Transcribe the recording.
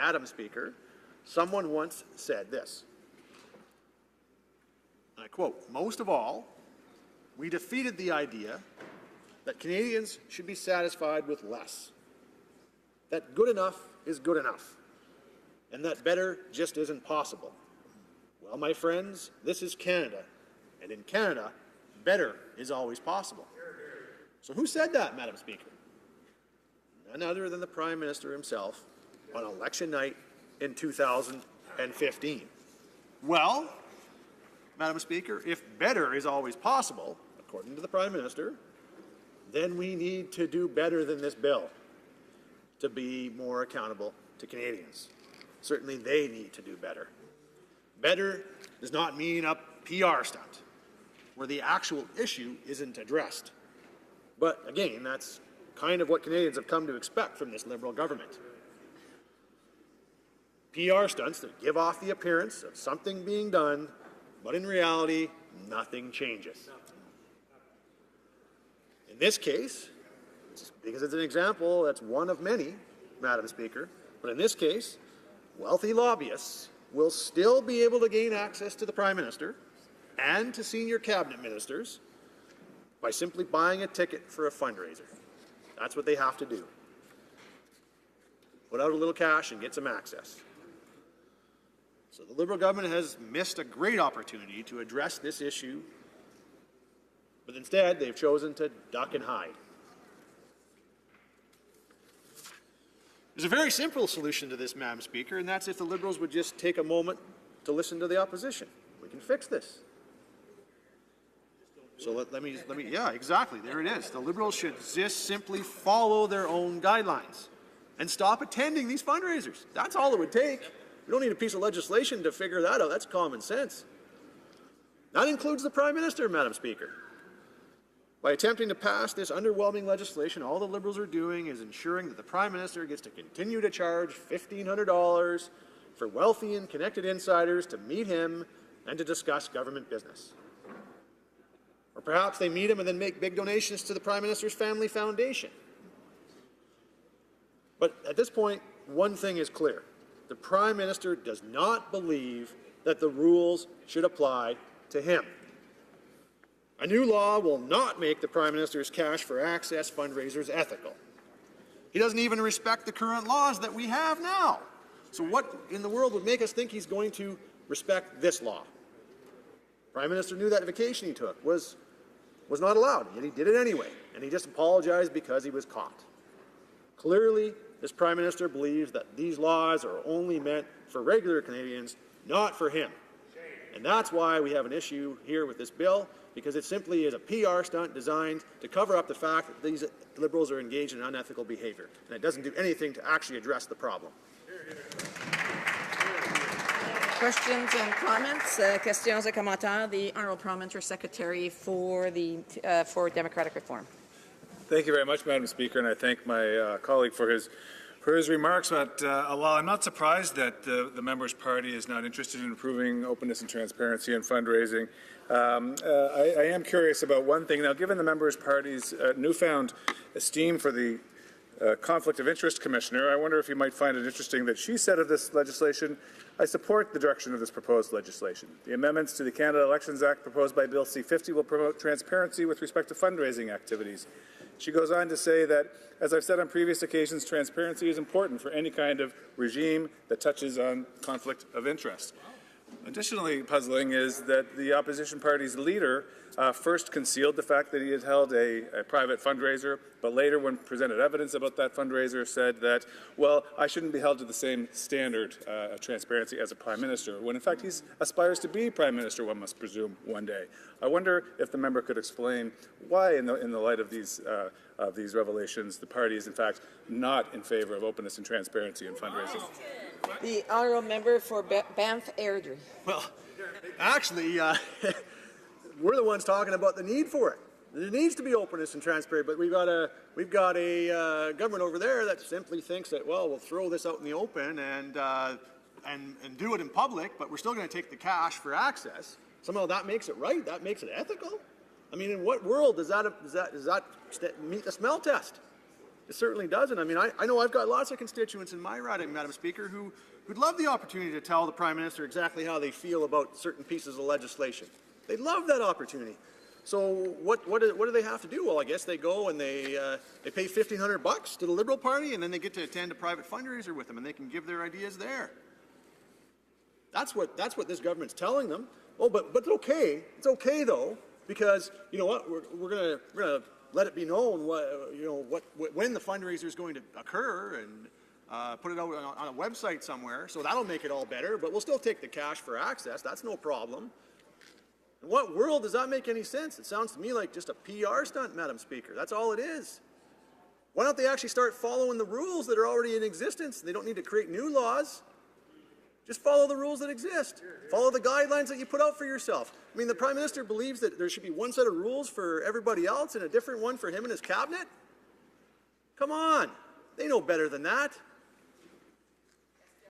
Madam Speaker, someone once said this, and I quote, "Most of all, we defeated the idea that Canadians should be satisfied with less, that good enough is good enough, and that better just isn't possible. Well, my friends, this is Canada, and in Canada, better is always possible." So who said that, Madam Speaker? None other than the Prime Minister himself on election night in 2015. Well, Madam Speaker, if better is always possible, according to the Prime Minister, then we need to do better than this bill to be more accountable to Canadians. Certainly they need to do better. Better does not mean a PR stunt where the actual issue isn't addressed. But again, that's kind of what Canadians have come to expect from this Liberal government. PR stunts that give off the appearance of something being done, but in reality, nothing changes. In this case, because it's an example, that's one of many, Madam Speaker, but in this case, wealthy lobbyists will still be able to gain access to the Prime Minister and to senior cabinet ministers by simply buying a ticket for a fundraiser. That's what they have to do. Put out a little cash and get some access. So the Liberal government has missed a great opportunity to address this issue, but instead they've chosen to duck and hide. There's a very simple solution to this, Madam Speaker, and that's if the Liberals would just take a moment to listen to the opposition. We can fix this. So let me, yeah, exactly, there it is. The Liberals should just simply follow their own guidelines and stop attending these fundraisers. That's all it would take. We don't need a piece of legislation to figure that out. That's common sense. That includes the Prime Minister, Madam Speaker. By attempting to pass this underwhelming legislation, all the Liberals are doing is ensuring that the Prime Minister gets to continue to charge $1,500 for wealthy and connected insiders to meet him and to discuss government business. Or perhaps they meet him and then make big donations to the Prime Minister's family foundation. But at this point, one thing is clear. The Prime Minister does not believe that the rules should apply to him. A new law will not make the Prime Minister's cash for access fundraisers ethical. He doesn't even respect the current laws that we have now. So what in the world would make us think he's going to respect this law? Prime Minister knew that vacation he took was not allowed, yet he did it anyway, and he just apologized because he was caught. Clearly, this Prime Minister believes that these laws are only meant for regular Canadians, not for him. And that's why we have an issue here with this bill, because it simply is a PR stunt designed to cover up the fact that these Liberals are engaged in unethical behavior, and it doesn't do anything to actually address the problem. Questions and comments? Questions et commentaires. The Honourable Parliamentary Secretary for Democratic Reform. Thank you very much, Madam Speaker, and I thank my colleague for his remarks. But while I'm not surprised that the member's party is not interested in improving openness and transparency in fundraising, I am curious about one thing. Now, given the member's party's newfound esteem for the Conflict of Interest Commissioner, I wonder if you might find it interesting that she said of this legislation, "I support the direction of this proposed legislation. The amendments to the Canada Elections Act proposed by Bill C-50 will promote transparency with respect to fundraising activities." She goes on to say that, as I've said on previous occasions, transparency is important for any kind of regime that touches on conflict of interest. Additionally puzzling is that the opposition party's leader first concealed the fact that he had held a private fundraiser, but later, when presented evidence about that fundraiser, said that, well, I shouldn't be held to the same standard of transparency as a Prime Minister, when in fact he aspires to be Prime Minister, one must presume, one day. I wonder if the member could explain why, in the light of these revelations, the party is in fact not in favour of openness and transparency in fundraising. The Honourable Member for Banff Airdrie. Well, actually, we're the ones talking about the need for it. There needs to be openness and transparency, but we've got a government over there that simply thinks that, well, we'll throw this out in the open and do it in public, but we're still going to take the cash for access. Somehow that makes it right. That makes it ethical. I mean, in what world does that meet the smell test? It certainly doesn't. I mean, I know I've got lots of constituents in my riding, Madam Speaker, who'd love the opportunity to tell the Prime Minister exactly how they feel about certain pieces of legislation. They'd love that opportunity. So what do they have to do? Well, I guess they go and they pay $1,500 to the Liberal Party, and then they get to attend a private fundraiser with them, and they can give their ideas there. That's what this government's telling them. Oh, but it's okay. It's okay though, because you know what? We're gonna let it be known when the fundraiser is going to occur, and put it out on a website somewhere. So that'll make it all better. But we'll still take the cash for access. That's no problem. In what world does that make any sense? It sounds to me like just a PR stunt, Madam Speaker. That's all it is. Why don't they actually start following the rules that are already in existence? They don't need to create new laws. Just follow the rules that exist. Follow the guidelines that you put out for yourself. I mean, the Prime Minister believes that there should be one set of rules for everybody else and a different one for him and his cabinet? Come on. They know better than that.